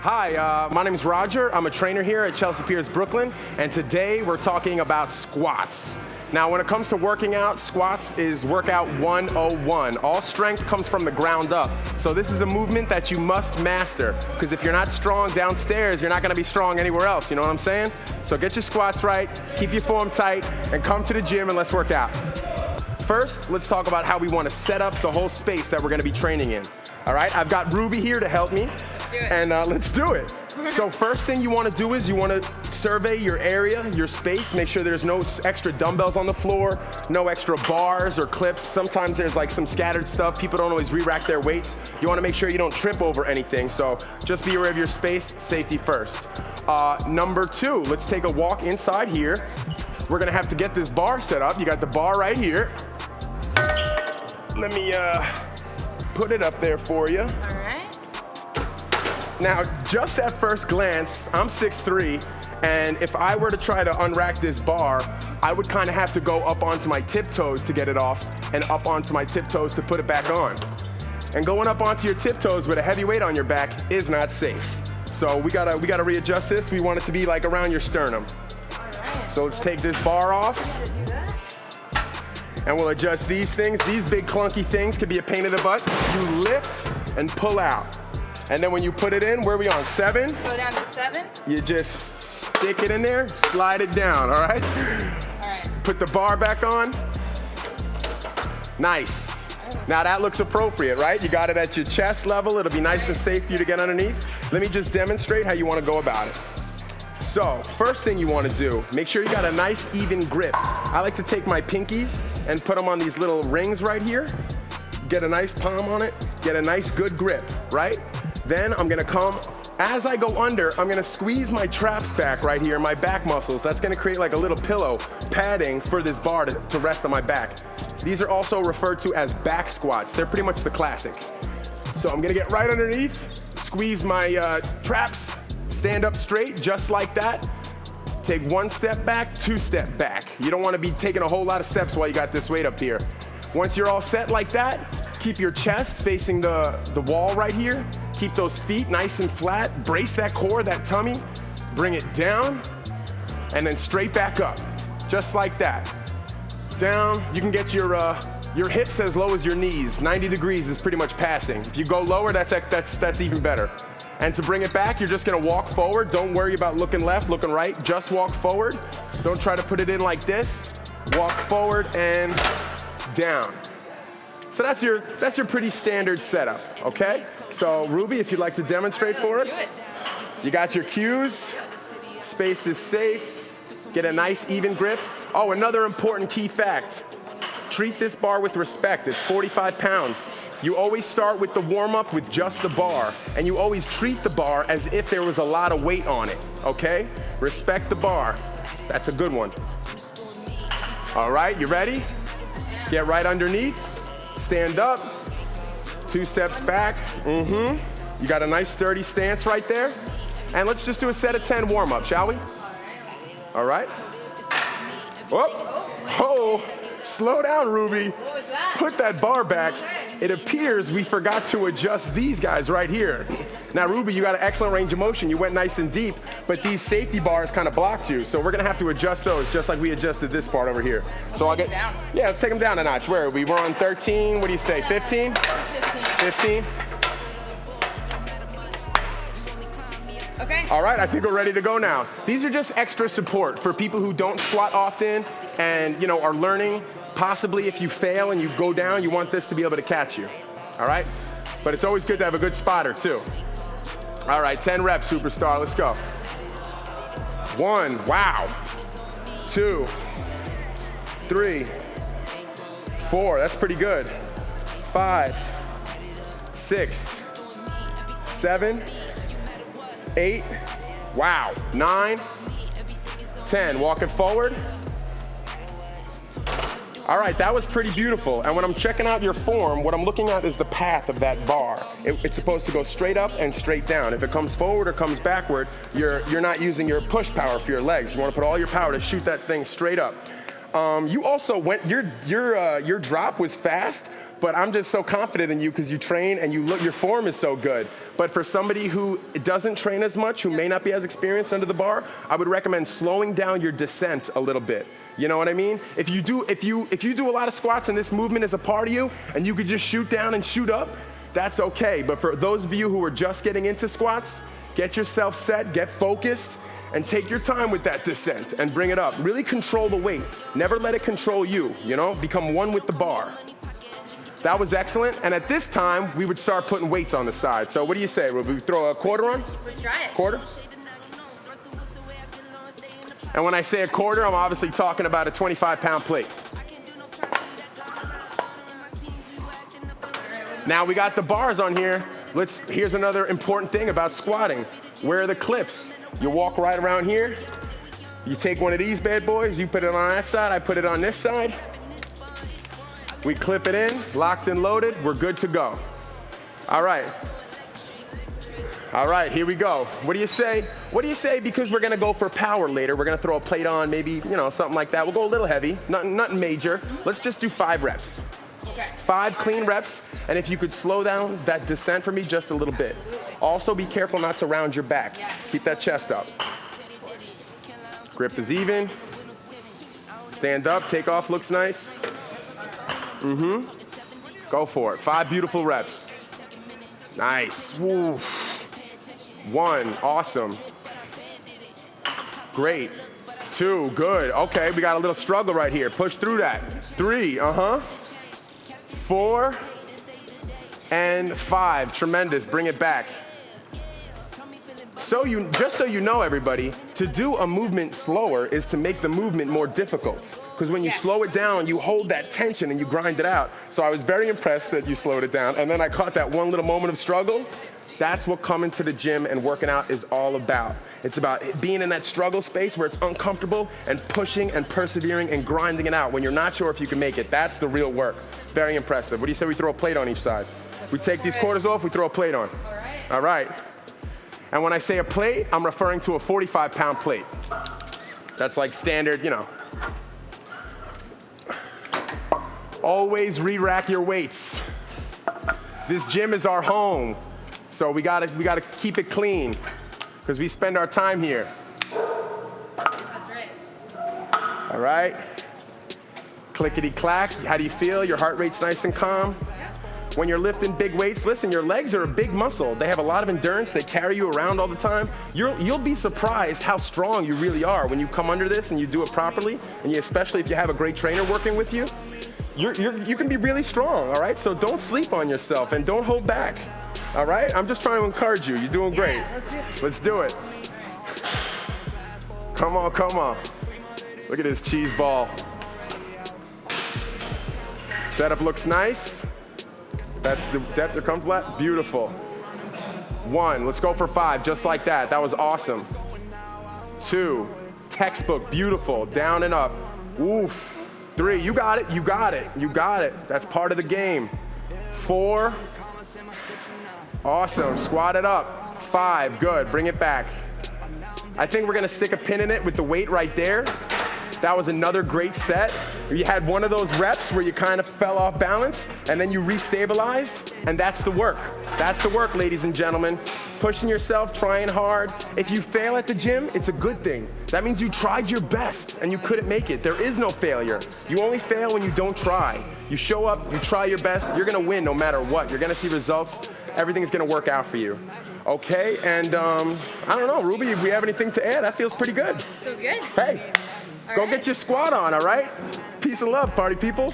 Hi, my name is Roger. I'm a trainer here at Chelsea Piers, Brooklyn, and today we're talking about squats. Now, when it comes to working out, squats is workout 101. All strength comes from the ground up. So this is a movement that you must master, because if you're not strong downstairs, you're not gonna be strong anywhere else, you know what I'm saying? So get your squats right, keep your form tight, and come to the gym and let's work out. First, let's talk about how we wanna set up the whole space that we're gonna be training in. All right, I've got Ruby here to help me. Do it. And let's do it. So first thing you want to do is you want to survey your area, your space, make sure there's no extra dumbbells on the floor, no extra bars or clips. Sometimes there's like some scattered stuff. People don't always re-rack their weights. You want to make sure you don't trip over anything. So just be aware of your space, safety first. Number two, let's take a walk inside here. We're going to have to get this bar set up. You got the bar right here. Let me put it up there for you. All right. Now, just at first glance, I'm 6'3", and if I were to try to unrack this bar, I would kind of have to go up onto my tiptoes to get it off, and up onto my tiptoes to put it back on. And going up onto your tiptoes with a heavy weight on your back is not safe. So we gotta readjust this. We want it to be like around your sternum. All right. So let's take this bar off, Do that. and we'll adjust these things. These big clunky things could be a pain in the butt. You lift and pull out. And then when you put it in, where are we on, 7? Go down to 7. You just stick it in there, slide it down, all right? All right. Put the bar back on. Nice. Now that looks appropriate, right? You got it at your chest level. It'll be nice and safe for you to get underneath. Let me just demonstrate how you want to go about it. So, first thing you want to do, make sure you got a nice even grip. I like to take my pinkies and put them on these little rings right here. Get a nice palm on it, get a nice good grip, right? Then I'm gonna come, as I go under, I'm gonna squeeze my traps back right here, my back muscles. That's gonna create like a little pillow padding for this bar to rest on my back. These are also referred to as back squats. They're pretty much the classic. So I'm gonna get right underneath, squeeze my traps, stand up straight, just like that. Take 1 step back, 2 step back. You don't wanna be taking a whole lot of steps while you got this weight up here. Once you're all set like that, keep your chest facing the wall right here. Keep those feet nice and flat. Brace that core, that tummy. Bring it down, and then straight back up, just like that. Down, you can get your hips as low as your knees. 90 degrees is pretty much passing. If you go lower, that's even better. And to bring it back, you're just gonna walk forward. Don't worry about looking left, looking right. Just walk forward. Don't try to put it in like this. Walk forward and down. So that's your pretty standard setup, okay? So Ruby, if you'd like to demonstrate for us. Do it. You got your cues, space is safe, get a nice even grip. Oh, another important key fact, treat this bar with respect. It's 45 pounds. You always start with the warm-up with just the bar, and you always treat the bar as if there was a lot of weight on it, okay? Respect the bar. That's a good one. All right, you ready? Get right underneath. Stand up, 2 steps back. You got a nice sturdy stance right there. And let's just do a set of 10 warm-up, shall we? All right. Oh, slow down, Ruby. What was that? Put that bar back. It appears we forgot to adjust these guys right here. Now, Ruby, you got an excellent range of motion. You went nice and deep, but these safety bars kind of blocked you. So we're gonna have to adjust those just like we adjusted this part over here. So I'll get, Down. yeah, let's take them down a notch. Where are we? We're on 13, what do you say, 15? 15. 15? Okay. All right, I think we're ready to go now. These are just extra support for people who don't squat often and, are learning. Possibly if you fail and you go down, you want this to be able to catch you, all right? But it's always good to have a good spotter too. All right, 10 reps, superstar, let's go. 1, wow. 2, 3, 4, that's pretty good. 5, 6, 7, 8, wow. 9, 10, walk it forward. All right, that was pretty beautiful. And when I'm checking out your form, what I'm looking at is the path of that bar. It's supposed to go straight up and straight down. If it comes forward or comes backward, you're not using your push power for your legs. You want to put all your power to shoot that thing straight up. You also went, your drop was fast, but I'm just so confident in you because you train and your form is so good. But for somebody who doesn't train as much, who may not be as experienced under the bar, I would recommend slowing down your descent a little bit. You know what I mean? If you do a lot of squats and this movement is a part of you, and you could just shoot down and shoot up, that's okay. But for those of you who are just getting into squats, get yourself set, get focused, and take your time with that descent and bring it up. Really control the weight. Never let it control you, you know? Become one with the bar. That was excellent. And at this time, we would start putting weights on the side. So what do you say? Will we throw a quarter on? Let's try it. Quarter? And when I say a quarter, I'm obviously talking about a 25-pound plate. Now we got the bars on here. Here's another important thing about squatting. Where are the clips? You walk right around here. You take one of these bad boys, you put it on that side, I put it on this side. We clip it in, locked and loaded, we're good to go. All right. All right, here we go. What do you say? What do you say? Because we're gonna go for power later. We're gonna throw a plate on, maybe, you know, something like that. We'll go a little heavy, nothing major. Let's just do 5 reps. Okay. 5 clean reps, and if you could slow down that descent for me just a little bit. Also be careful not to round your back. Keep that chest up. Grip is even. Stand up, take off, looks nice. Go for it. 5 beautiful reps. Nice. Woo. 1, awesome. Great. 2, good. Okay, we got a little struggle right here. Push through that. 3, 4, and 5. Tremendous. Bring it back. Just so you know, everybody, to do a movement slower is to make the movement more difficult. Because when you slow it down, you hold that tension and you grind it out. So I was very impressed that you slowed it down. And then I caught that one little moment of struggle. That's what coming to the gym and working out is all about. It's about being in that struggle space where it's uncomfortable and pushing and persevering and grinding it out when you're not sure if you can make it. That's the real work. Very impressive. What do you say we throw a plate on each side? We take these quarters off, we throw a plate on. All right. All right. And when I say a plate, I'm referring to a 45-pound plate. That's like standard, you know. Always re-rack your weights. This gym is our home. So we gotta keep it clean because we spend our time here. That's right. All right. Clickety clack. How do you feel? Your heart rate's nice and calm. When you're lifting big weights, listen, your legs are a big muscle. They have a lot of endurance. They carry you around all the time. You'll be surprised how strong you really are when you come under this and you do it properly, and especially if you have a great trainer working with you. You can be really strong, all right? So don't sleep on yourself and don't hold back, all right? I'm just trying to encourage you. You're doing great. Yeah, Let's do it. Come on, come on. Look at this cheese ball. Setup looks nice. That's the depth they're comfortable at. Beautiful. 1, let's go for 5, just like that. That was awesome. 2, textbook, beautiful, down and up. Oof. 3, you got it, you got it, you got it. That's part of the game. 4, awesome, squat it up. 5, good, bring it back. I think we're gonna stick a pin in it with the weight right there. That was another great set. You had one of those reps where you kind of fell off balance and then you restabilized, and that's the work. That's the work, ladies and gentlemen. Pushing yourself, trying hard. If you fail at the gym, it's a good thing. That means you tried your best and you couldn't make it. There is no failure. You only fail when you don't try. You show up, you try your best, you're gonna win no matter what. You're gonna see results. Everything's gonna work out for you. Okay, and I don't know, Ruby, if we have anything to add, that feels pretty good. Feels good. Hey. Go get your squat on, all right? Peace and love, party people.